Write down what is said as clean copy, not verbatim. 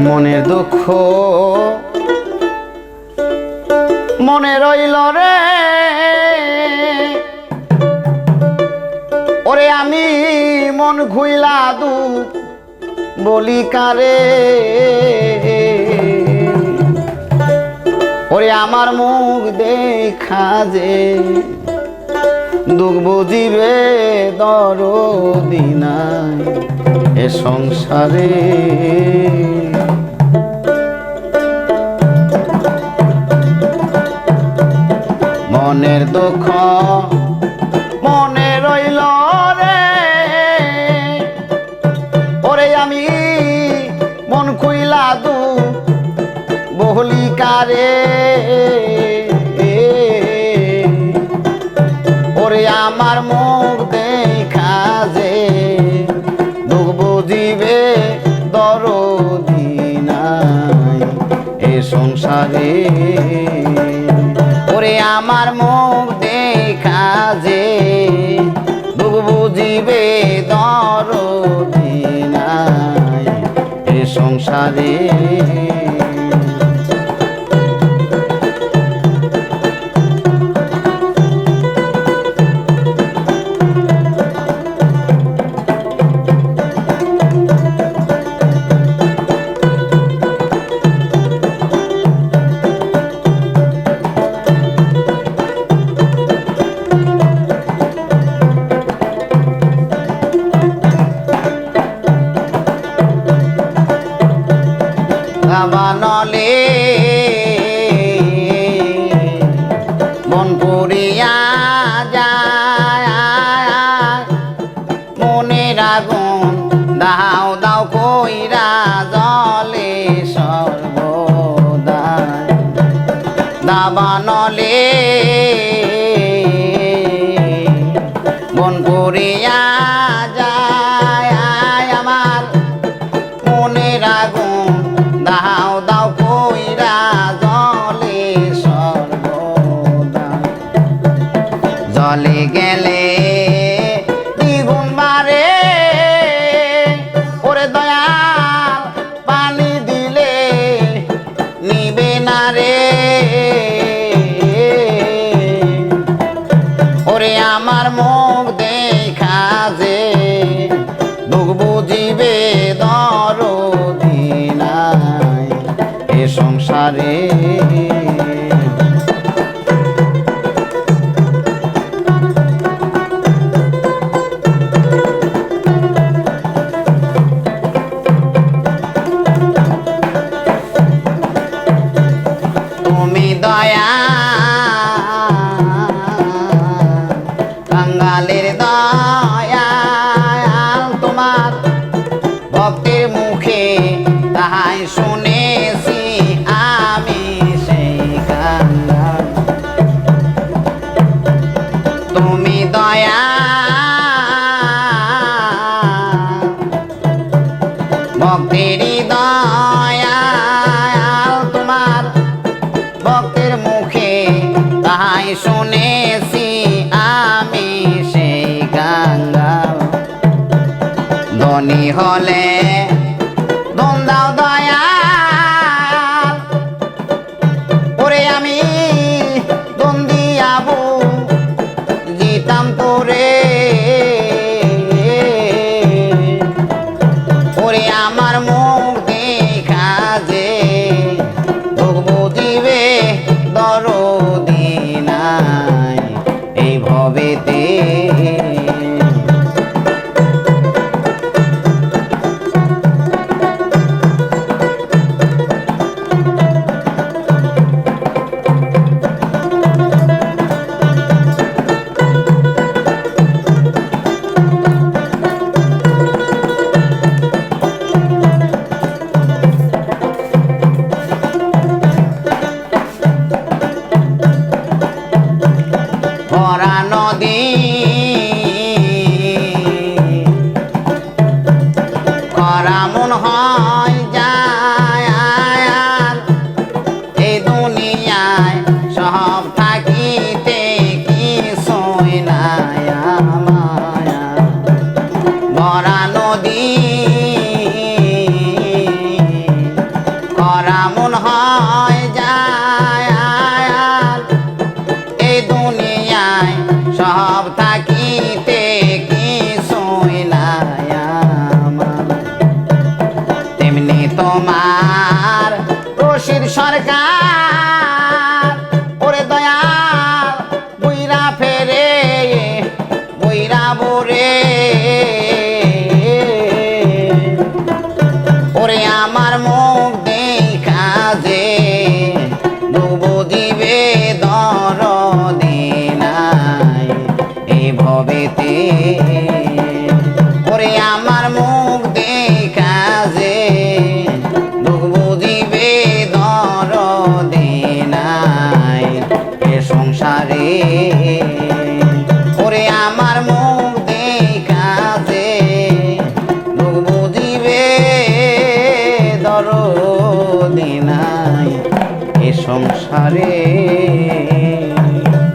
মনের দুঃখ মনে রইল রে, ওরে আমি মন খুইলা দুঃখ বলি কারে, ওরে আমার মুখ দেখা যে দুঃখ বুঝিবে দরদি নাই এ সংসারে। মনের দুঃখ মনে রইল রে, ওরে আমি মন খুইলা দুঃখ বলি কারে, ওরে আমার মুখ দেখা যে দুঃখ বুঝিবে দরদি নাই এ সংসারে। ওরে আমার মুখ দেখা যে দুঃখ বুঝিবে দরদি নাই এ সংসারে। বানলে মন পুরিয়া যায়, মনের আগুন দাও দাও কইরা জলে সর্বদাই। দাবানলে মন পুরিয়া যায়, আমার মনের আগুন দাও দাও কইরা জলে সর্বদা। জলে গেলে দ্বিগুণ বারে, ওরে দয়াল পানি দিলে নিবে না রে, ওরে আমার মুখ দেখা যে দুঃখ বুঝিবে দরদি নাই এ সংসারে। তুমি দয়া কাঙ্গালের দয়া, তোমার ভক্তের মুখে তাহাই শুনেছি আমি সেই কাঙ্গাল। তুমি দয়া ভক্তেরই দয়া, তোমার ভক্তের মুখে তাহাই শুনেছি আমি সেই কাঙ্গাল। ধনী হলে ধন দাও দয়াল, ওরে আমি ধন দিয়াবো জিতাম তোরে, ওরে আমার মুখ দেখা যে দুঃখ বুঝিবে দরদি নাই এই ভবেতে। ভরা নদী করা মন হয় যায়, এই দুনিয়ায় সব থাকিতে কিছুই নাই মায়া। ভরা নদী মোদির সরকার ওরে দয়াল বইরা ফেরে বইরা বরে ওরে আমার মুখ দেখা যে ডুবো দিবে দরদি নাই এই ভবেতে ওরে আমার মুখ দেখা যে ডুবো দিবে দরদি নাই এ সংসারে ওরে আমার মুখ দেখা যে ডুবো দিবে দরদি নাই এ সংসারে।